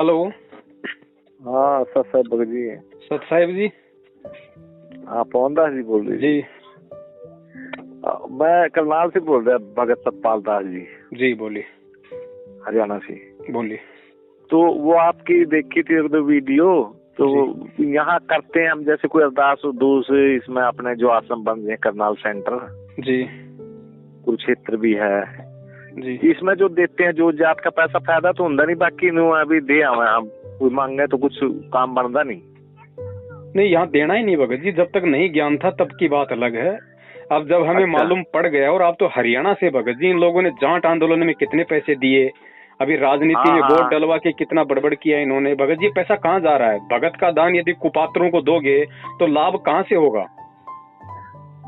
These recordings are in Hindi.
हेलो। हाँ सत साहब भगत जी। सत साहिब जी। हाँ पवन दास जी बोल रहे जी मैं करनाल से बोल रहा भगत सतपाल दास जी। जी बोलिए। हरियाणा से बोलिए। तो वो आपकी देखी थी एक दो वीडियो, तो यहाँ करते हैं हम जैसे कोई अरदास उर्दूस इसमें अपने जो आश्रम बन गए करनाल सेंटर जी कुरुक्षेत्र भी है जी। इसमें जो देते हैं जो जात का पैसा फायदा तो ਹੁੰਦਾ नहीं, बाकी अभी दे आवे हम कोई मांगे तो कुछ काम बनता नहीं, यहाँ देना ही नहीं भगत जी। जब तक नहीं ज्ञान था तब की बात अलग है। अब जब हमें मालूम पड़ गया, और आप तो हरियाणा से भगत जी, इन लोगों ने जाट आंदोलन में कितने पैसे दिए, अभी राजनीति में वोट डलवा के कितना बड़बड़ किया इन्होंने। भगत जी पैसा कहाँ जा रहा है? भगत का दान यदि कुपात्रों को दोगे तो लाभ कहाँ से होगा?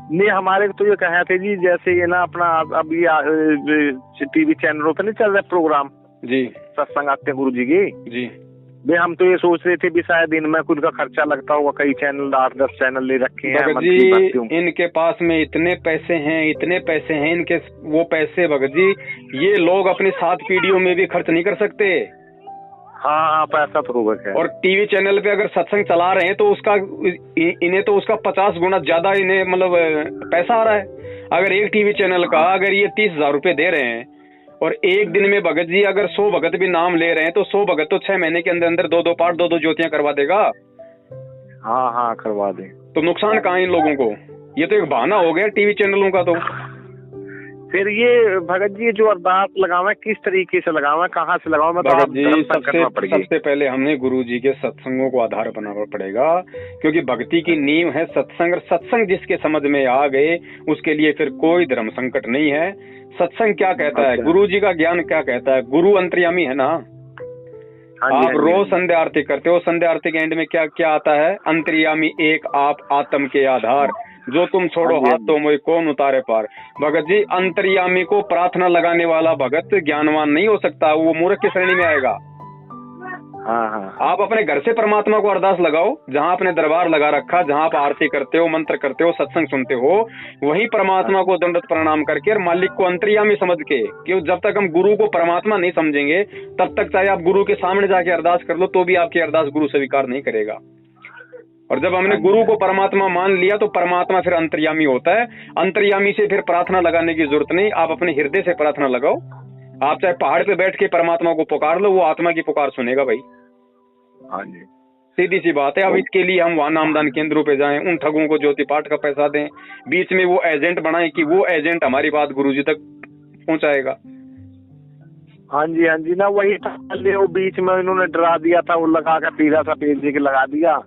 नहीं हमारे तो ये कहा थे जी, जैसे ये ना अपना अभी टीवी चैनलों पे नहीं चल रहा प्रोग्राम जी, सत्संग आते हैं गुरु जी की जी। वे हम तो ये सोच रहे थे भी शायद इनमें खुद का खर्चा लगता होगा, कई चैनल 8-10 चैनल ले रखे हैं भगत जी। इनके पास में इतने पैसे हैं इनके, वो पैसे भगत जी ये लोग अपनी 7 पीढ़ियों में भी खर्च नहीं कर सकते। हाँ पैसा तो होगा। और टीवी चैनल पे अगर सत्संग चला रहे हैं तो उसका इन्हें तो उसका 50 गुना ज्यादा इन्हें मतलब पैसा आ रहा है। अगर एक टीवी चैनल का अगर ये 30,000 रुपए दे रहे हैं और एक दिन में भगत जी अगर 100 भगत भी नाम ले रहे हैं तो 100 भगत तो 6 महीने के अंदर अंदर 2-2 पाठ 2-2 ज्योतियां करवा देगा। हाँ करवा दे। तो नुकसान कहाँ है इन लोगों को? ये तो एक बहाना हो गया टीवी चैनलों का। तो फिर ये भगत जी जो अरदास लगावा किस तरीके से लगावा, कहाँ से लगावा? भगत जी सबसे पहले हमने गुरु जी के सत्संगों को आधार बनाना पड़ेगा, क्योंकि भक्ति की नींव है सत्संग। सत्संग जिसके समझ में आ गए उसके लिए फिर कोई धर्म संकट नहीं है। सत्संग क्या कहता है, गुरु जी का ज्ञान क्या कहता है? गुरु अंतर्यामी है ना। आप रोज संध्या आरती करते हो, संध्या आरती के एंड में क्या क्या आता है? अंतर्यामी एक आप आत्म के आधार, जो तुम छोड़ो हाथ तो मोई कौन उतारे पार। भगत जी अंतर्यामी को प्रार्थना लगाने वाला भगत ज्ञानवान नहीं हो सकता, वो मूर्ख की श्रेणी में आएगा। हाँ। आप अपने घर से परमात्मा को अरदास लगाओ, जहाँ आपने दरबार लगा रखा, जहाँ आप आरती करते हो, मंत्र करते हो, सत्संग सुनते हो, वही परमात्मा को दंडवत प्रणाम करके और मालिक को अंतर्यामी समझ के, क्यों जब तक हम गुरु को परमात्मा नहीं समझेंगे तब तक चाहे आप गुरु के सामने जाके अरदास कर लो तो भी आपकी अरदास गुरु स्वीकार नहीं करेगा। और जब हमने गुरु को परमात्मा मान लिया तो परमात्मा फिर अंतर्यामी होता है। अंतर्यामी से फिर प्रार्थना लगाने की जरूरत नहीं, आप अपने हृदय से प्रार्थना लगाओ। आप चाहे पहाड़ पे बैठ के परमात्मा को पुकार लो, वो आत्मा की पुकार सुनेगा भाई। हाँ जी, सीधी सी बात है। अब इसके लिए हम वहाँ नामदान केंद्रों पे जाएं, उन ठगों को ज्योति पाठ का पैसा दें, बीच में वो एजेंट बनाएं कि वो एजेंट हमारी बात गुरुजी तक पहुंचाएगा। हाँ जी ना वही था, वो बीच में इन्होंने डरा दिया था, वो लगा कर पीला सा पेज के लगा दिया।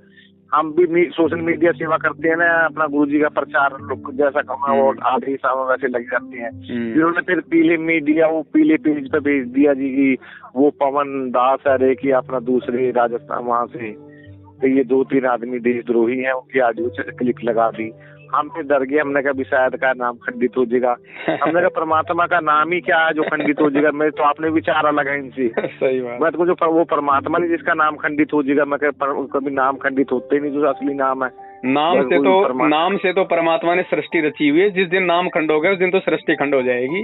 हम भी सोशल मीडिया सेवा करते हैं ना, अपना गुरुजी का प्रचार जैसा कमा वो आधे साल वैसे लग जाते हैं। इन्होंने फिर पीले मीडिया वो पीले पेज पे भेज दिया जी की वो पवन दास है कि अपना दूसरे राजस्थान वहाँ से, तो ये 2-3 आदमी देशद्रोही हैं, उनकी ऑडियो क्लिक लगा दी। हम फिर डर गए, हमने कहा भी शायद का नाम खंडित हो जाएगा। हमने कहा परमात्मा का नाम ही क्या है जो खंडित हो जाएगा? मैं तो आपने विचार अलग है इनसे। सही बात। मैं तो जो वो परमात्मा नहीं जिसका नाम खंडित हो जाएगा, मैं कभी नाम खंडित होते ही नहीं जो असली नाम है। नाम से तो परमात्मा ने सृष्टि रची हुई है, जिस दिन नाम खंड हो गया उस दिन तो सृष्टि खंड हो जाएगी।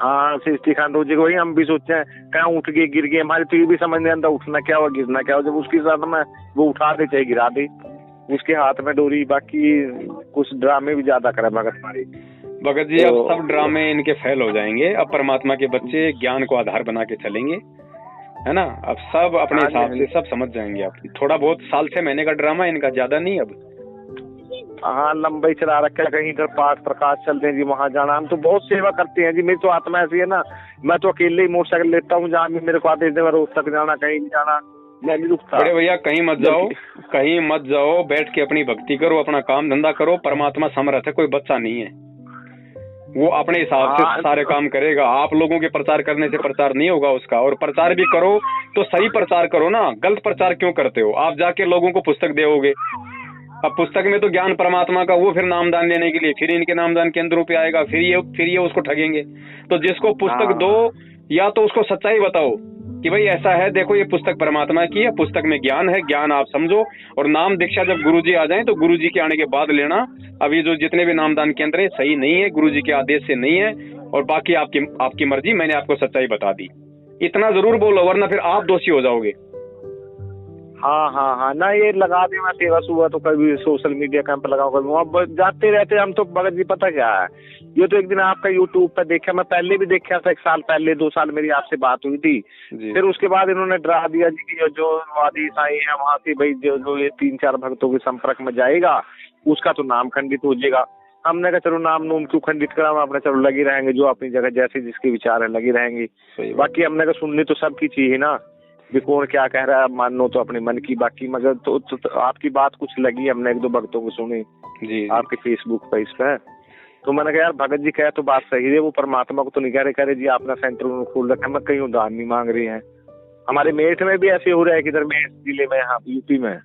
हाँ सृष्टि खंड हो जाएगा। वही हम भी सोचते हैं कहीं उठ गए गिर गए, हमारे तो ये भी समझ नहीं आता उठना क्या हुआ गिरना क्या हुआ। जब उसके साथ में वो उठा दे चाहे गिरा दे, उसके हाथ में डोरी। बाकी कुछ ड्रामे भी ज्यादा करे भगत जी। अब सब ड्रामे इनके फेल हो जाएंगे। अब परमात्मा के बच्चे ज्ञान को आधार बना के चलेंगे, है ना। अब सब अपने हिसाब से सब समझ जाएंगे। अब थोड़ा बहुत साल 6 महीने का ड्रामा इनका, ज्यादा नहीं। अब हाँ लंबाई चला रखा है, कहीं इधर पाठ प्रकाश चलते हैं जी, वहाँ जाना। हम तो बहुत सेवा करते हैं जी, मेरी तो आत्मा ऐसी है ना, मैं तो अकेले ही मोटरसाइकिल लेता हूँ, जहाँ भी मेरे को आदेश दे रोज तक जाना, कहीं नहीं जाना, मैं नहीं रुकता। बड़े भैया कहीं मत जाओ, बैठ के अपनी भक्ति करो, अपना काम धंधा करो। परमात्मा समर्थ है, कोई बच्चा नहीं है, वो अपने हिसाब से सारे काम करेगा। आप लोगों के प्रचार करने से प्रचार नहीं होगा उसका। और प्रचार भी करो तो सही प्रचार करो ना, गलत प्रचार क्यों करते हो? आप जाके लोगों को पुस्तक दोगे, अब पुस्तक में तो ज्ञान परमात्मा का, वो फिर नामदान लेने के लिए फिर इनके नामदान केंद्रों पे आएगा, फिर ये उसको ठगेंगे। तो जिसको पुस्तक दो या तो उसको सच्चाई बताओ कि भाई ऐसा है, देखो ये पुस्तक परमात्मा की है, पुस्तक में ज्ञान है, ज्ञान आप समझो। और नाम दीक्षा जब गुरुजी आ जाएं तो गुरुजी के आने के बाद लेना। अभी जो जितने भी नामदान केंद्र है सही नहीं है, गुरुजी के आदेश से नहीं है, और बाकी आपकी मर्जी, मैंने आपको सच्चाई बता दी। इतना जरूर बोलो, वरना फिर आप दोषी हो जाओगे। हाँ हाँ हाँ, ना ये लगा दे, मैं सेवा सुबह तो कभी सोशल मीडिया कैंप लगाऊं, कभी वहाँ जाते रहते हम तो। भगत जी पता क्या है, ये तो एक दिन आपका यूट्यूब पे देखा, मैं पहले भी देखा था, 1 साल पहले 2 साल मेरी आपसे बात हुई थी। फिर उसके बाद इन्होंने डरा दिया जी कि जो वादी ईसाई है वहाँ से भाई जो ये 3-4 भक्तों के संपर्क में जाएगा उसका तो नाम खंडित हो जाएगा। हमने कहा चलो नाम नूम क्यों खंडित करा, हम अपने चलो लगी रहेंगे, जो अपनी जगह जैसे जिसके विचार है लगी रहेंगे। बाकी हमने कहा सुननी तो सबकी चाहिए ना, भी कौन क्या कह रहा है मानो तो अपने मन की, बाकी मगर तो आपकी बात कुछ लगी, हमने 1-2 भक्तों को सुनी जी आपके फेसबुक पे, इस पे तो मैंने कहा यार भगत जी कहे तो बात सही है, वो परमात्मा को तो नहीं कह रहे जी अपना सेंटर उन्होंने खोल रखा है, मैं कहीं उदाहरण नहीं मांग रहे हैं। हमारे मेरठ में भी ऐसे हो रहा है, किधर मेरठ जिले में, यहाँ यूपी में।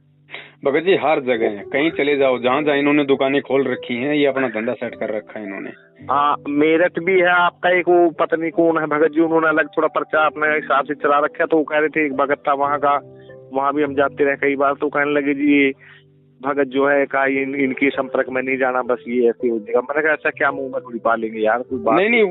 भगत जी हर जगह है, कहीं चले जाओ, जहाँ जहाँ इन्होंने दुकानें खोल रखी हैं, ये अपना धंधा सेट कर रखा है इन्होंने। हाँ मेरठ भी है आपका, एक वो पता नहीं कौन है भगत जी, उन्होंने अलग थोड़ा पर्चा अपने हिसाब से चला रखा है। तो वो कह रहे थे एक भगत था वहाँ का, वहाँ भी हम जाते रहे कई बार, तो कहने लगे जी भगत जो है का इनके संपर्क में नहीं जाना, बस ये ऐसे हो जाएगा। मैंने कहा ऐसा क्या मुंह में थोड़ी पालेंगे यार, कोई बात नहीं।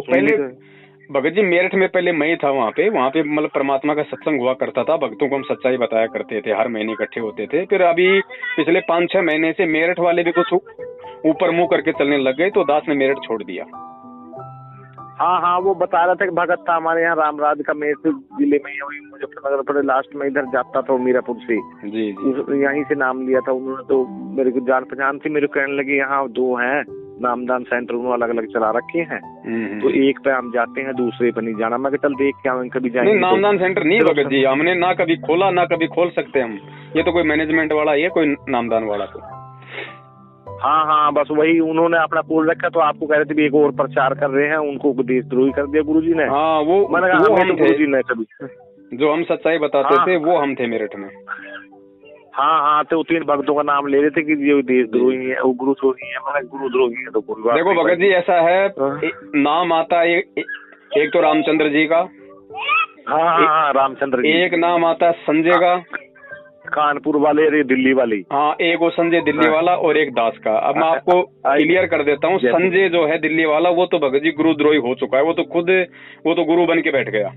पहले भगत जी मेरठ में पहले मैं ही था वहाँ पे मतलब परमात्मा का सत्संग हुआ करता था, भक्तों को हम सच्चाई बताया करते थे, हर महीने इकट्ठे होते थे। फिर अभी पिछले 5-6 महीने से मेरठ वाले भी कुछ ऊपर मुंह करके चलने लग गए, तो दास ने मेरठ छोड़ दिया। हाँ हाँ, वो बता रहा था कि भगत था हमारे यहाँ रामराज का, मेरठ जिले में वही मुजफ्फरनगर थोड़े लास्ट में इधर जाता था, मीरापुर से जी यहीं से नाम लिया था उन्होंने। तो मेरे को जान पहचान थी, मेरे को कहने लगे यहाँ 2 हैं नामदान सेंटर, उन्होंने अलग अलग चला रखे हैं, तो एक पे हम जाते हैं, दूसरे पे नहीं जाना। मैं चल देख क्या कभी जाएंगे। नामदान सेंटर नहीं भगत जी, हमने ना कभी खोला ना कभी खोल सकते हम, ये तो कोई मैनेजमेंट वाला है, कोई नामदान वाला तो। हाँ हाँ, बस वही उन्होंने अपना खोल रखा, तो आपको कह रहे थे भी एक और प्रचार कर रहे हैं, उनको देशद्रोही कर दिया गुरुजी ने। हाँ वो हम गुरुजी ने कभी जो हम सच्चाई बताते थे वो हम थे मेरठ में। हाँ हाँ, तो 3 भक्तों का नाम ले रहे थे कि ये देशद्रोही है, वो गुरुद्रोही है, मतलब गुरुद्रोही है। तो देखो भगत जी ऐसा है, नाम आता है एक तो रामचंद्र जी का, हाँ रामचंद्र जी, एक नाम आता है संजय का, कानपुर वाले, दिल्ली वाली, हाँ एक वो संजय दिल्ली वाला, और एक दास का। अब मैं आपको क्लियर कर देता हूँ, संजय जो है दिल्ली वाला वो तो भगत जी गुरुद्रोही हो चुका है, वो तो गुरु बन के बैठ गया।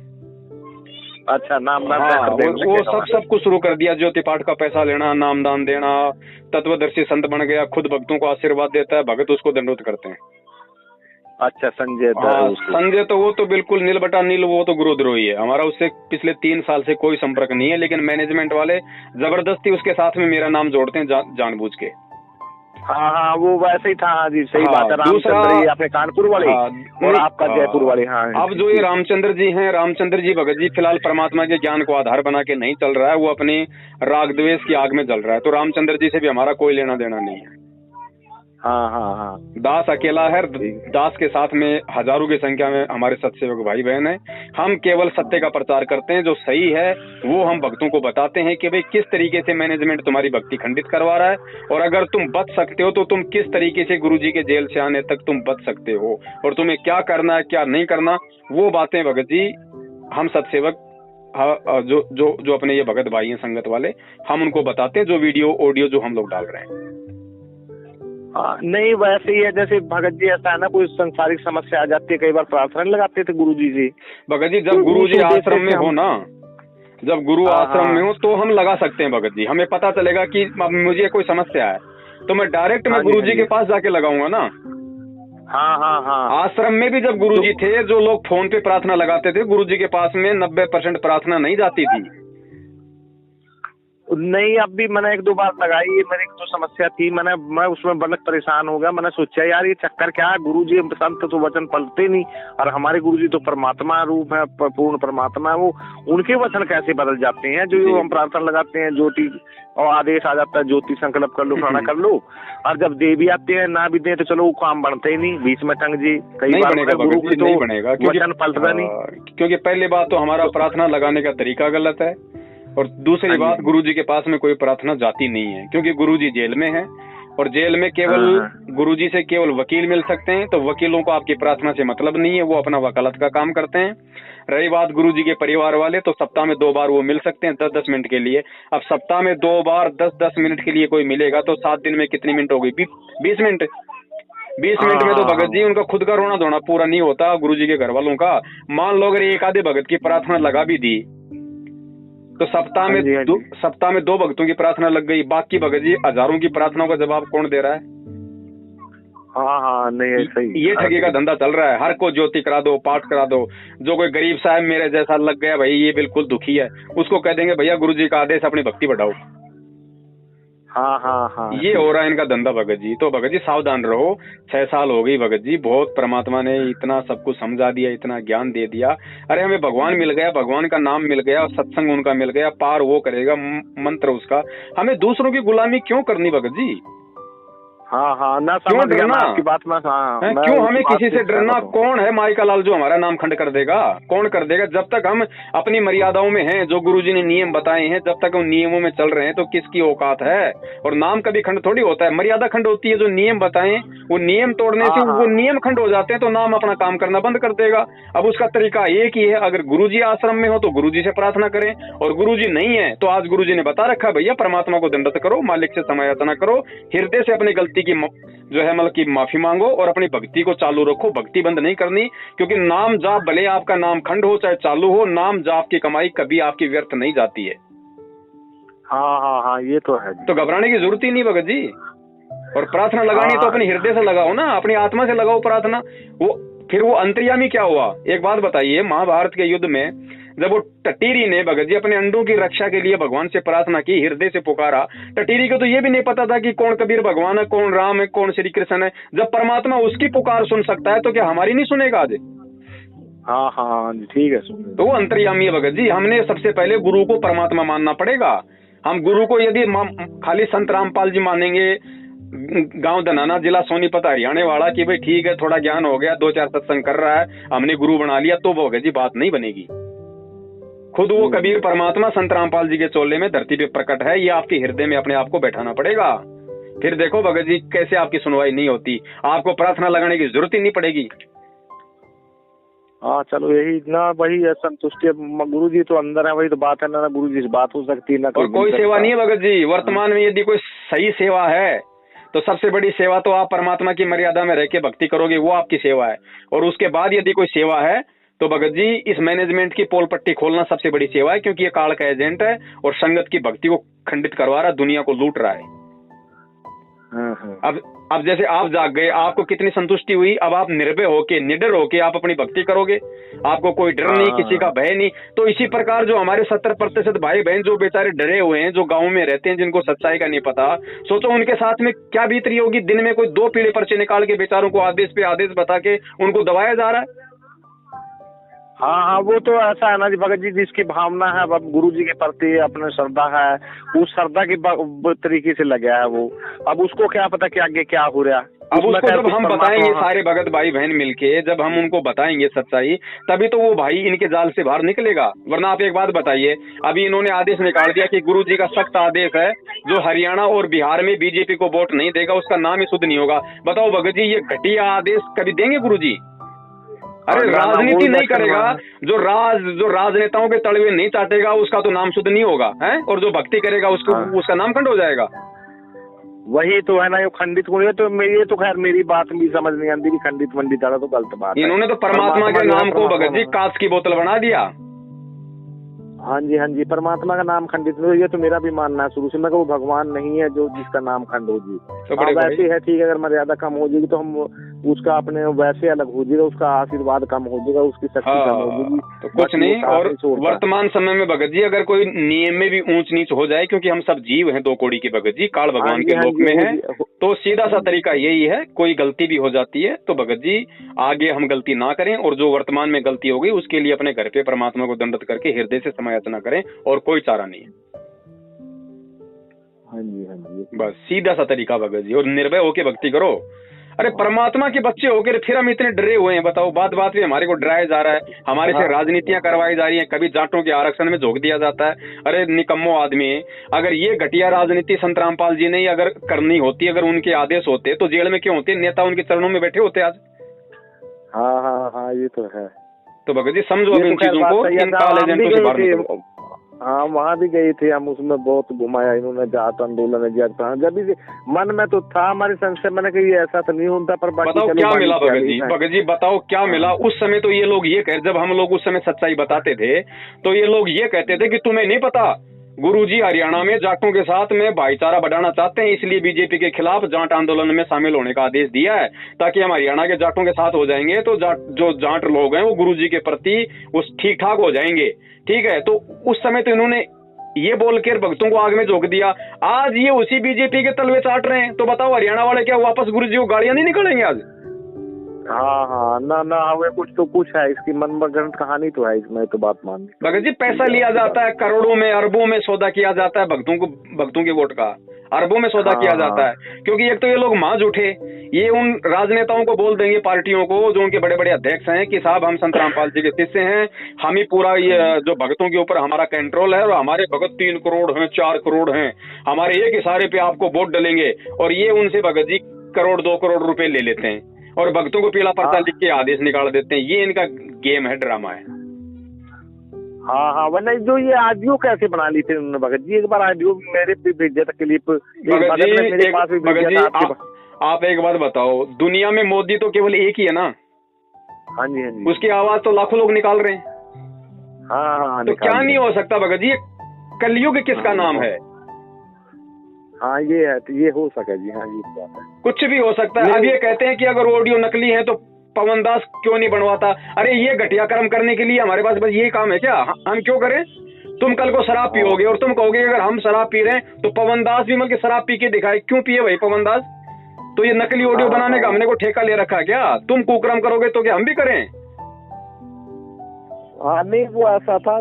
अच्छा नाम वो सब कुछ शुरू कर दिया, ज्योति पाठ का पैसा लेना, नामदान देना, तत्वदर्शी संत बन गया, खुद भक्तों को आशीर्वाद देता है, भगत उसको दंडोत करते हैं। अच्छा संजय संजय तो वो तो बिल्कुल नील बटा नील, वो तो गुरुद्रोही है, हमारा उससे पिछले 3 साल से कोई संपर्क नहीं है। लेकिन मैनेजमेंट वाले जबरदस्ती उसके साथ में मेरा नाम जोड़ते हैं जानबूझ के। हाँ हाँ वो वैसे ही था जी, सही बात है। दूसरा अपने कानपुर वाले और आपका जयपुर वाले। हाँ अब जो ये रामचंद्र जी हैं, रामचंद्र जी भगत जी फिलहाल परमात्मा के ज्ञान को आधार बना के नहीं चल रहा है, वो अपने राग द्वेष की आग में जल रहा है। तो रामचंद्र जी से भी हमारा कोई लेना देना नहीं है। हाँ हाँ हाँ, दास अकेला है, दास के साथ में हजारों की संख्या में हमारे सत्सेवक भाई बहन हैं। हम केवल सत्य का प्रचार करते हैं, जो सही है वो हम भक्तों को बताते हैं कि भाई किस तरीके से मैनेजमेंट तुम्हारी भक्ति खंडित करवा रहा है, और अगर तुम बच सकते हो तो तुम किस तरीके से गुरुजी के जेल से आने तक तुम बच सकते हो, और तुम्हें क्या करना है क्या नहीं करना, वो बातें भगत जी हम सत्सेवक जो अपने ये भगत भाई हैं संगत वाले, हम उनको बताते हैं, जो वीडियो ऑडियो जो हम लोग डाल रहे हैं। नहीं वैसे ही है, जैसे भगत जी ऐसा है ना, कोई संसारिक समस्या आ जाती है, कई बार प्रार्थना लगाते थे गुरुजी से। भगत जी जब गुरुजी आश्रम में हो ना, जब गुरु आश्रम में हो तो हम लगा सकते हैं भगत जी। हमें पता चलेगा कि मुझे कोई समस्या है तो मैं डायरेक्ट मैं गुरुजी के पास जाके लगाऊंगा ना। हाँ हाँ हाँ, आश्रम में भी जब गुरुजी थे, जो लोग फोन पे प्रार्थना लगाते थे, गुरुजी के पास में 90% प्रार्थना नहीं जाती थी। नहीं अब भी मैंने 1-2 बार लगाई, मेरी तो समस्या थी, मैं उसमें बड़ा परेशान हो गया। मैंने सोचा यार ये चक्कर क्या है, गुरुजी संत तो वचन पलते नहीं, और हमारे गुरुजी तो परमात्मा रूप है, पूर्ण परमात्मा है, वो उनके वचन कैसे बदल जाते हैं। जो हम प्रार्थना लगाते हैं, ज्योति और आदेश आ जाता है, ज्योति संकल्प कर लो, खाना कर लो, और जब दे भी आते हैं ना भी दे तो चलो वो काम बनते ही नहीं, बीच में टंग जी कई बार गुरु की तो वचन पलता नहीं। क्योंकि पहली बात तो हमारा प्रार्थना लगाने का तरीका गलत है, और दूसरी बात गुरुजी के पास में कोई प्रार्थना जाती नहीं है, क्योंकि गुरुजी जेल में है, और जेल में केवल गुरुजी से केवल वकील मिल सकते हैं। तो वकीलों को आपकी प्रार्थना से मतलब नहीं है, वो अपना वकालत का काम करते हैं। रही बात गुरुजी के परिवार वाले, तो सप्ताह में 2 बार वो मिल सकते हैं 10-10 मिनट के लिए। अब सप्ताह में 2 बार 10-10 मिनट के लिए कोई मिलेगा तो 7 दिन में कितनी मिनट होगी? 20 मिनट। 20 मिनट में तो भगत जी उनका खुद का रोना धोना पूरा नहीं होता, गुरुजी के घर वालों का। मान लो अगर एक आधे भगत की प्रार्थना लगा भी दी तो सप्ताह में 2 भक्तों की प्रार्थना लग गई, बाकी भगत जी हजारों की प्रार्थनाओं का जवाब कौन दे रहा है? हाँ नहीं सही, ये ठगी का धंधा चल रहा है। हर को ज्योति करा दो, पाठ करा दो। जो कोई गरीब साहब मेरे जैसा लग गया भाई ये बिल्कुल दुखी है, उसको कह देंगे भैया गुरुजी का आदेश अपनी भक्ति बढ़ाओ। हाँ ये हो रहा है इनका धंधा भगत जी। तो भगत जी सावधान रहो। 6 साल हो गई भगत जी, बहुत परमात्मा ने इतना सब कुछ समझा दिया, इतना ज्ञान दे दिया। अरे हमें भगवान मिल गया, भगवान का नाम मिल गया, सत्संग उनका मिल गया, पार वो करेगा, मंत्र उसका। हमें दूसरों की गुलामी क्यों करनी भगत जी? हाँ ना समझ गया मैं आपकी बात में। क्यों हमें किसी से डरना? कौन है माई का लाल जो हमारा नाम खंड कर देगा? कौन कर देगा? जब तक हम अपनी मर्यादाओं में हैं, जो गुरुजी ने नियम बताए हैं, जब तक उन नियमों में चल रहे हैं, तो किसकी औकात है? और नाम कभी खंड थोड़ी होता है, मर्यादा खंड होती है। जो नियम बताए वो नियम तोड़ने से वो नियम खंड हो जाते हैं, तो नाम अपना काम करना बंद कर देगा। अब उसका तरीका एक ही है, अगर गुरुजी आश्रम में हो तो गुरुजी से प्रार्थना करें, और गुरुजी नहीं है तो आज गुरुजी ने बता रखा भैया परमात्मा को दंडवत करो, मालिक से समायाचना करो, हृदय से अपनी गलती की जो है मतलब की माफी मांगो, और अपनी भक्ति को चालू रखो। भक्ति बंद नहीं करनी, क्योंकि नाम जाप भले आपका नाम खंड हो चाहे चालू हो, नाम जाप की कमाई कभी आपकी व्यर्थ नहीं जाती है। हाँ ये तो है। तो घबराने की जरूरत ही नहीं भगत जी। और प्रार्थना लगानी तो अपने हृदय से लगाओ ना, अपनी आत्मा से लगाओ प्रार्थना। फिर वो अंतर्यामी क्या हुआ? एक बात बताइए, महाभारत के युद्ध में जब वो टटीरी ने भगत जी अपने अंडों की रक्षा के लिए भगवान से प्रार्थना की, हृदय से पुकारा, टटीरी को तो ये भी नहीं पता था कि कौन कबीर भगवान है, कौन राम है, कौन श्री कृष्ण है। जब परमात्मा उसकी पुकार सुन सकता है तो क्या हमारी नहीं सुनेगा आज? हाँ ठीक है। तो वो अंतर्यामी है भगत जी। हमने सबसे पहले गुरु को परमात्मा मानना पड़ेगा। हम गुरु को यदि खाली संत रामपाल जी मानेंगे, गांव धनाना, जिला सोनीपत, हरियाणा वाला, कि भाई ठीक है थोड़ा ज्ञान हो गया, 2-4 सत्संग कर रहा है, हमने गुरु बना लिया, तो भगत जी बात नहीं बनेगी। खुद वो कबीर परमात्मा संत रामपाल जी के चोले में धरती पे प्रकट है, ये आपके हृदय में अपने आप को बैठाना पड़ेगा। फिर देखो भगत जी कैसे आपकी सुनवाई नहीं होती, आपको प्रार्थना लगाने की जरूरत ही नहीं पड़ेगी। हाँ चलो यही ना, वही है संतुष्टि। गुरु जी तो अंदर है, वही तो बात है ना, गुरु जी से बात हो सकती है ना। और कोई सेवा नहीं है भगत जी वर्तमान में। यदि कोई सही सेवा है तो सबसे बड़ी सेवा तो आप परमात्मा की मर्यादा में रह के भक्ति करोगे, वो आपकी सेवा है। और उसके बाद यदि कोई सेवा है तो भगत जी इस मैनेजमेंट की पोल पट्टी खोलना सबसे बड़ी सेवा है, क्योंकि ये काल का एजेंट है और संगत की भक्ति को खंडित करवा रहा है, दुनिया को लूट रहा है। अब जैसे आप जाग गए, आपको कितनी संतुष्टि हुई। अब आप निर्भय होके, निडर होके आप अपनी भक्ति करोगे, आपको कोई डर नहीं, किसी का भय नहीं। तो इसी प्रकार जो हमारे 70% भाई बहन जो बेचारे डरे हुए हैं, जो गांव में रहते हैं, जिनको सच्चाई का नहीं पता, सोचो उनके साथ में क्या बीत रही होगी। दिन में कोई 2 पीले पर्चे निकाल के बेचारों को आदेश पे आदेश बता के उनको दबाया जा रहा है। हाँ वो तो ऐसा है ना जी भगत जी, जिसकी भावना है अब गुरु जी के प्रति अपने श्रद्धा है, उस श्रद्धा की तरीके से लगा है वो। अब उसको क्या पता कि आगे क्या हो रहा है। अब उसको जब हम बताएंगे सारे भगत भाई बहन मिलके, जब हम उनको बताएंगे सच्चाई, तभी तो वो भाई इनके जाल से बाहर निकलेगा। वरना आप एक बात बताइए, अभी इन्होंने आदेश निकाल दिया कि गुरु जी का सख्त आदेश है, जो हरियाणा और बिहार में बीजेपी को वोट नहीं देगा उसका नाम ही शुद्ध नहीं होगा। बताओ भगत जी ये घटिया आदेश कभी देंगे गुरु जी? अरे राजनीति नहीं करेगा, जो राजनेताओं के तलवे नहीं चाटेगा उसका तो नाम शुद्ध नहीं होगा है, और जो भक्ति करेगा उसका नाम खंड हो जाएगा। वही तो है ना, ये खंडित हो रही है। तो ये तो खैर मेरी बात भी समझ नहीं आती कि खंडित वंडित आना तो गलत बात है। इन्होंने तो परमात्मा के नाम को भगत जी कांच की बोतल बना दिया। हाँ जी परमात्मा का नाम खंडित हो, ये तो मेरा भी मानना है शुरू से। मैं वो भगवान नहीं है जो जिसका नाम खंड हो जी। तो वैसे है ठीक है, अगर मर्यादा कम हो जाएगी तो हम उसका अपने वैसे अलग हो जाएगा, उसका आशीर्वाद कम हो जाएगा, उसकी शक्ति कम हो जाएगी, तो कुछ नहीं। और वर्तमान समय में भगत जी अगर कोई नियम में भी ऊंच नीच हो जाए, क्योंकि हम सब जीव हैं 2 कौड़ी के भगत जी, काल भगवान के लोक में है, तो सीधा सा तरीका यही है, कोई गलती भी हो जाती है तो भगत जी आगे हम गलती ना करें, और जो वर्तमान में गलती हो गई उसके लिए अपने घर पे परमात्मा को दंडवत करके हृदय से समायाचना करें, और कोई चारा नहीं है। हाँ जी बस सीधा सा तरीका भगत जी, और निर्भय होके भक्ति करो। अरे परमात्मा के बच्चे होकर फिर हम इतने डरे हुए हैं, बताओ। बात में हमारे को डराया जा रहा है, हमारे से राजनीतियां करवाई जा रही हैं, कभी जाटों के आरक्षण में झोंक दिया जाता है। अरे निकम्मो आदमी, अगर ये घटिया राजनीति संत रामपाल जी ने अगर करनी होती, अगर उनके आदेश होते तो जेल में क्यों होते? नेता उनके चरणों में बैठे होते आज। हाँ ये तो है। तो भगत जी समझो इन चीजों को, इन काल एजेंटों से बाहर निकलो। हाँ वहाँ भी गए थे हम, उसमें बहुत घुमाया इन्होंने, जाट आंदोलन जब भी मन में तो था हमारे संशय, मैंने कहा ये ऐसा तो नहीं होता, पर बताओ क्या मिला भगत जी, भगत जी बताओ क्या मिला। उस समय तो ये लोग ये कह, जब हम लोग उस समय सच्चाई बताते थे तो ये लोग ये कहते थे कि तुम्हें नहीं पता, गुरुजी हरियाणा में जाटों के साथ में भाईचारा बढ़ाना चाहते हैं, इसलिए बीजेपी के खिलाफ जाट आंदोलन में शामिल होने का आदेश दिया है, ताकि हम हरियाणा के जाटों के साथ हो जाएंगे तो जो जाट लोग हैं वो गुरुजी के प्रति उस ठीक ठाक हो जाएंगे। ठीक है, तो उस समय तो इन्होंने ये बोल कर भक्तों को आग में झोंक दिया। आज ये उसी बीजेपी के तलवे चाट रहे हैं, तो बताओ हरियाणा वाले क्या वापस गुरुजी को गाड़ियां नहीं निकलेंगे आज? हाँ हाँ, ना हमें कुछ है, इसकी मनगढ़ंत कहानी तो है इसमें, तो बात मान। भगत जी पैसा लिया जाता है, करोड़ों में अरबों में सौदा किया जाता है भक्तों के वोट का, अरबों में सौदा किया जाता है। क्योंकि एक तो ये लोग मांझ उठे, ये उन राजनेताओं को बोल देंगे, पार्टियों को जो उनके बड़े बड़े अध्यक्ष हैं कि साहब हम संत रामपाल जी के शिष्य हैं, हम ही पूरा ये जो भक्तों के ऊपर हमारा कंट्रोल है और हमारे भगत 3 करोड़ हैं 4 करोड़ हैं, हमारे एक इशारे पे आपको वोट डलेंगे। और ये उनसे भगत जी करोड़ 2 करोड़ रुपए ले लेते हैं और भक्तों को पीला पर्चा लिख के आदेश निकाल देते हैं। ये इनका गेम है, ड्रामा है। हाँ वरना जो ये ऑडियो कैसे बना ली थी उन्होंने भगत जी, एक बार ऑडियो मेरे पे भेजा था क्लिप, मेरे पास भी भेजा था। आप एक बात बताओ, दुनिया में मोदी तो केवल एक ही है ना? हाँ जी हाँ जी। उसकी आवाज तो लाखों लोग निकाल रहे हैं। हाँ तो क्या नहीं हो सकता भगत जी? कलयुग किसका नाम है? हाँ ये है, तो ये हो सके जी। हाँ जी बात है, कुछ भी हो सकता है। अब ये कहते हैं कि अगर ऑडियो नकली है तो पवन दास क्यों नहीं बनवाता? अरे ये घटिया कर्म करने के लिए हमारे पास बस यही काम है क्या? हम क्यों करें? तुम कल को शराब पियोगे और तुम कहोगे अगर हम शराब पी रहे हैं तो पवन दास भी मतलब शराब पी के दिखाए, क्यों पिए भाई पवन दास? तो ये नकली ऑडियो बनाने का हमने को ठेका ले रखा क्या? तुम कुकर्म करोगे तो क्या हम भी करें? हाँ नहीं वो ऐसा था,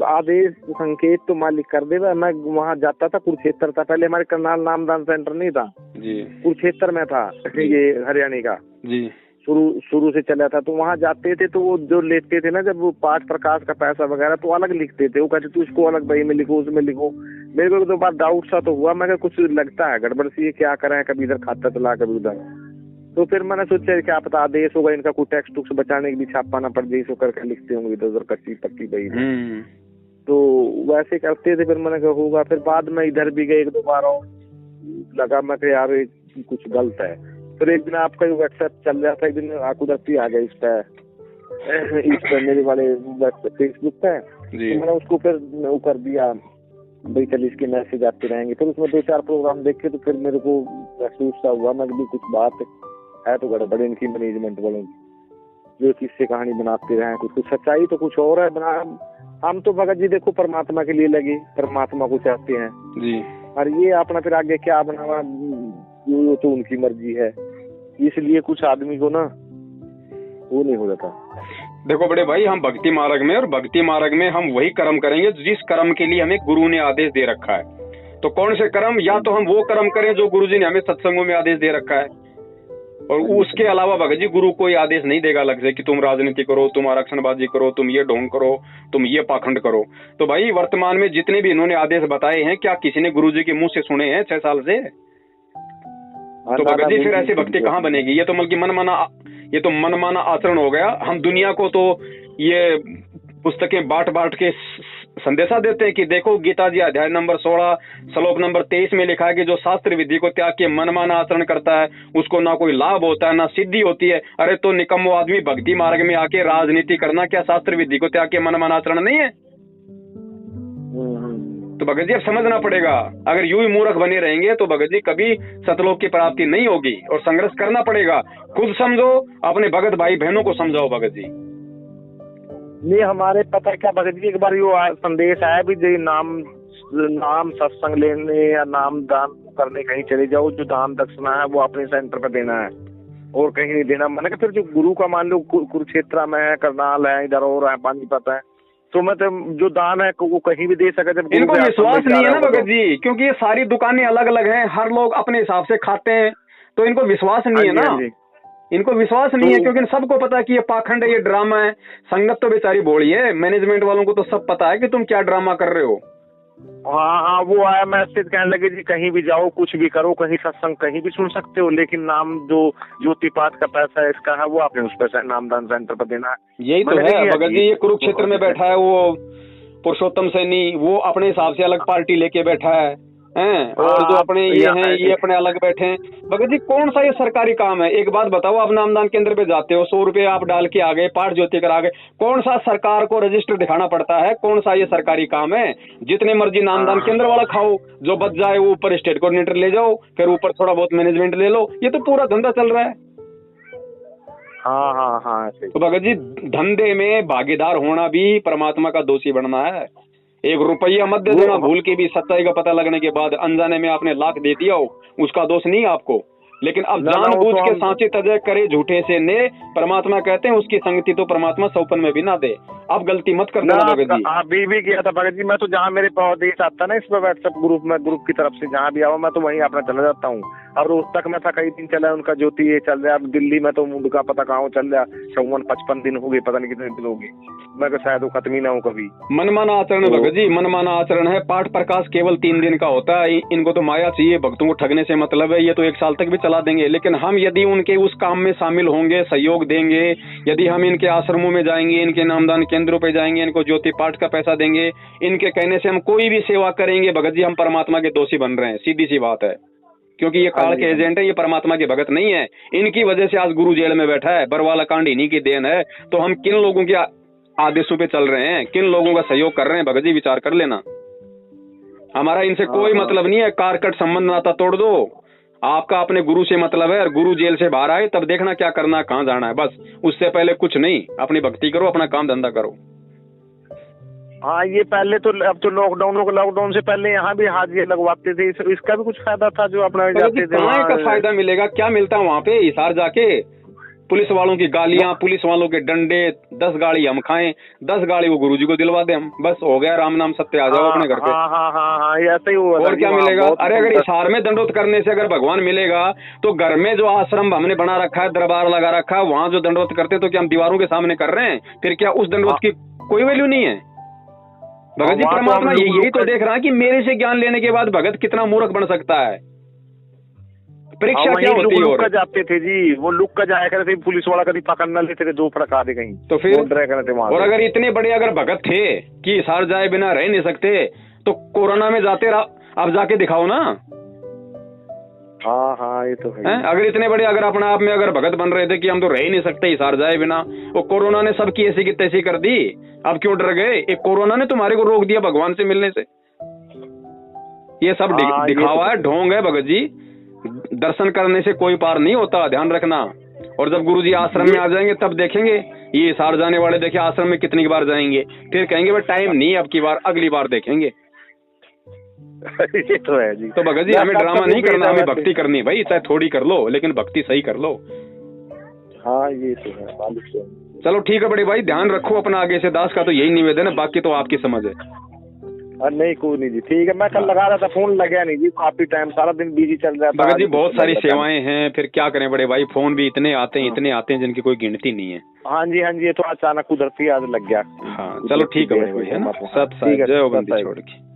आदेश संकेत तो मालिक कर देगा। मैं वहाँ जाता था, कुरुक्षेत्र था पहले, हमारे करनाल नामदान सेंटर नहीं था जी, कुरुक्षेत्र में था ये हरियाणा का जी, शुरू से चला था। तो वहाँ जाते थे तो वो जो लेते थे ना जब वो पाठ प्रकाश का पैसा वगैरह, तो अलग लिखते थे। वो कहते तू इसको अलग बही में लिखो, उसमें लिखो। मेरे को तो बात डाउट सा तो हुआ, मैं कुछ लगता है गड़बड़ सी, क्या करें, कभी इधर खाता चला कभी उधर। तो फिर मैंने सोचा क्या पता आदेश होगा इनका, कोई टेक्स्ट टुक्स बचाने के लिए छापा ना पड़ जाए, इसको करके लिखते होंगे इधर उधर कच्ची पक्की बही में। तो वैसे करते थे। फिर मैंने कहा होगा। फिर बाद में इधर भी गए 1-2 बार और लगा, मैं यार कुछ गलत है। फिर एक दिन आपका व्हाट्सएप चल रहा था, एक दिन कुदरती आ गया इस पे मेरे वाले फेसबुक पे, तो मैंने उसको फिर वो कर दिया भाई चल इसके मैसेज आते रहेंगे। फिर उसमें 2-4 प्रोग्राम देखे तो फिर मेरे को महसूस सा हुआ, मैं भी कुछ बात है तो गड़बड़ इनकी मैनेजमेंट वालों की, जो किससे कहानी बनाते रहे, कुछ सच्चाई तो कुछ और है बना। हम तो भगत जी देखो परमात्मा के लिए लगे, परमात्मा को चाहते हैं जी, और ये अपना फिर आगे क्या बनावा वो तो उनकी मर्जी है। इसलिए कुछ आदमी को ना वो नहीं हो जाता। देखो बड़े भाई, हम भक्ति मार्ग में, और भक्ति मार्ग में हम वही कर्म करेंगे जिस कर्म के लिए हमें गुरु ने आदेश दे रखा है। तो कौन से कर्म? या तो हम वो कर्म करें जो गुरुजी ने हमें सत्संगों में आदेश दे रखा है, और उसके अलावा भगत जी गुरु कोई आदेश नहीं देगा अलग से कि तुम राजनीति करो, तुम आरक्षणबाजी करो, तुम ये ढोंग करो, तुम ये पाखंड करो। तो भाई वर्तमान में जितने भी इन्होंने आदेश बताए हैं, क्या किसी ने गुरुजी के मुंह से सुने हैं 6 साल से? तो भगत जी फिर ऐसी भक्ति कहाँ बनेगी? ये तो मतलब मनमाना आचरण हो गया। हम दुनिया को तो ये पुस्तकें बांट के संदेशा देते हैं कि देखो गीता जी अध्याय नंबर 16 श्लोक नंबर 23 में लिखा है कि जो शास्त्र विधि को त्याग के मनमाना आचरण करता है उसको ना कोई लाभ होता है ना सिद्धि होती है। अरे तो निकम्मो आदमी, भक्ति मार्ग में आके राजनीति करना क्या शास्त्र विधि को त्याग के मनमाना आचरण नहीं है? तो भगत जी अब समझना पड़ेगा। अगर यूं ही मूर्ख बने रहेंगे तो भगत जी कभी सतलोक की प्राप्ति नहीं होगी, और संघर्ष करना पड़ेगा। खुद समझो, अपने भगत भाई बहनों को समझाओ भगत जी। नहीं हमारे पता क्या भगत जी, एक बार यो संदेश आया भी जो नाम सत्संग लेने या नाम दान करने कहीं चले जाओ, जो दान दक्षिणा है वो अपने सेंटर पे देना है और कहीं नहीं देना। मैंने कहा फिर जो गुरु का मान लो कुरुक्षेत्र में है, करनाल है, इधर और है, पानीपत है, तो मतलब जो दान है वो कहीं भी दे सके। जब इनको विश्वास नहीं है ना भगत जी, क्योंकि ये सारी दुकानें अलग अलग हैं, हर लोग अपने हिसाब से खाते हैं, तो इनको विश्वास नहीं है ना। इनको विश्वास नहीं है क्योंकि सबको पता है कि ये पाखंड है, ये ड्रामा है। संगत तो बेचारी बोली है, मैनेजमेंट वालों को तो सब पता है कि तुम क्या ड्रामा कर रहे हो। हाँ वो आया मैसेज, कहने लगे जी कहीं भी जाओ, कुछ भी करो, कहीं सत्संग कहीं भी सुन सकते हो, लेकिन नाम जो ज्योतिपात का पैसा है इसका है वो आपने उस पैसा नामदान सेंटर पर देना है। यही तो है भगत जी। ये कुरुक्षेत्र में बैठा है वो पुरुषोत्तम सैनी वो अपने हिसाब से अलग पार्टी लेके बैठा है हैं, और जो अपने ये हैं ये अपने अलग बैठे हैं। भगत जी कौन सा ये सरकारी काम है? एक बात बताओ, आप नामदान केंद्र पे जाते हो, 100 रुपए आप डाल के आ गए, पाठ ज्योति करा गए, कौन सा सरकार को रजिस्टर दिखाना पड़ता है? कौन सा ये सरकारी काम है? जितने मर्जी नामदान केंद्र वाला खाओ, जो बच जाए वो ऊपर स्टेट कोऑर्डिनेटर ले जाओ, फिर ऊपर थोड़ा बहुत मैनेजमेंट ले लो, ये तो पूरा धंधा चल रहा है। हाँ। तो भगत जी धंधे में भागीदार होना भी परमात्मा का दोषी बनना है। एक रुपया मत दे देना भूल के भी, सच्चाई का पता लगने के बाद अनजाने में आपने लाख दे दिया हो, उसका दोष नहीं आपको। लेकिन अब जानबूझ के सांचे तजय करे झूठे से ने, परमात्मा कहते हैं उसकी संगति तो परमात्मा सौपन में भी ना दे। अब गलती मत कर देना भगत जी। अभी भी किया था भगत जी, मैं तो जहाँ मेरे देश आता ना इस पर व्हाट्सएप ग्रुप में, ग्रुप की तरफ से जहाँ भी आओ मैं तो वहीं अपना चला जाता हूँ। और रोहतक में था कई दिन चला उनका ज्योति ये चल रहा है। अब दिल्ली में तो उनका पता कहाँ चल रहा, 54-55 दिन हो गए, पता नहीं कितने दिन हो गए। मैं शायद वो खत्म ही ना हो कभी। मनमाना आचरण है भगत जी, मनमाना आचरण है। पाठ प्रकाश केवल 3 दिन का होता है, इनको तो माया चाहिए, भक्तों को ठगने से मतलब है। ये तो 1 साल तक भी चला देंगे, लेकिन हम यदि उनके उस काम में शामिल होंगे, सहयोग देंगे, यदि हम इनके आश्रमों में जाएंगे, इनके नामदान केंद्रों पे जाएंगे, इनको ज्योति पाठ का पैसा देंगे, इनके कहने से हम कोई भी सेवा करेंगे, भगत जी हम परमात्मा के दोषी बन रहे हैं, सीधी सी बात है। क्योंकि ये काल के एजेंट है, ये परमात्मा के भगत नहीं है। इनकी वजह से आज गुरु जेल में बैठा है, बरवाला कांड इन्हीं की देन है। तो हम किन लोगों के आदेशों पे चल रहे हैं, किन लोगों का सहयोग कर रहे हैं, भगत जी विचार कर लेना। हमारा इनसे कोई मतलब नहीं है, कारकट संबंध नाता तोड़ दो। आपका अपने गुरु से मतलब है, और गुरु जेल से बाहर आए तब देखना क्या करना है, कहाँ जाना है, बस उससे पहले कुछ नहीं। अपनी भक्ति करो, अपना काम धंधा करो। हाँ ये पहले तो, अब तो लॉकडाउन से पहले यहाँ भी हाजिरी लगवाते थे, इसका भी कुछ फायदा था जो अपना जाते थे। कहाँ का फायदा मिलेगा? क्या मिलता है वहाँ पे? हिसार जाके पुलिस वालों की गालियां, पुलिस वालों के डंडे, 10 गाड़ी हम खाएं, 10 गाड़ी वो गुरुजी को दिलवा दे हम, बस हो गया, राम नाम सत्य, आ जाओ अपने घर पे। हाँ ऐसा ही हुआ। और क्या मिलेगा? अरे अगर हिसार में दंडोत करने से अगर भगवान मिलेगा, तो घर में जो आश्रम हमने बना रखा है, दरबार लगा रखा है, वहाँ जो दंडोत करते तो क्या हम दीवारों के सामने कर रहे हैं? फिर क्या उस दंडोत की कोई वैल्यू नहीं है? भगत जी परमात्मा यही तो देख रहा है कि मेरे से ज्ञान लेने के बाद भगत कितना मूर्ख बन सकता है। परीक्षा क्या होती है? और जाते थे जी, वो लुक का जाया करते थे, पुलिस वाला कभी पकड़ न लेते थे, 2 प्रकार दे कहीं तो फिर और अगर इतने बड़े अगर भगत थे कि हिसार जाए बिना रह नहीं सकते, तो कोरोना में जाते आप जाके दिखाओ ना। हाँ ये तो है। अगर इतने बड़े अगर अपने आप में अगर भगत बन रहे थे कि हम तो रह ही नहीं सकते हिसार जाए बिना, वो कोरोना ने सबकी ऐसी की तैसी कर दी, अब क्यों डर गए? एक कोरोना ने तुम्हारे को रोक दिया भगवान से मिलने से। ये सब दिखावा है, ढोंग है भगत जी। दर्शन करने से कोई पार नहीं होता, ध्यान रखना। और जब गुरुजी आश्रम में आ जाएंगे तब देखेंगे, ये हिसार जाने वाले देखे आश्रम में कितनी बार जाएंगे, फिर कहेंगे भाई टाइम नहीं अब की बार, अगली बार देखेंगे। ये तो है जी। तो भगत जी हमें ड्रामा नहीं करना, हमें भक्ति करनी भाई, चाहे थोड़ी कर लो लेकिन भक्ति सही कर लो। हाँ ये तो है। चलो ठीक है बड़े भाई, ध्यान रखो अपना, आगे से दास का तो यही निवेदन है, बाकी तो आपकी समझ है। नहीं कोई नहीं जी, ठीक है। मैं कल लगा रहा था, फोन लगा नहीं जी, काफी टाइम, सारा दिन बिजी चल रहा था। भगत जी बहुत सारी सेवाएं हैं, फिर क्या करें बड़े भाई, फोन भी इतने आते हैं जिनकी कोई गिनती नहीं है। हाँ जी ये तो अचानक कुदरती आज लग गया। हाँ चलो ठीक है बड़े भाई, है ना। सत साई जय हो बंदी छोड़ के।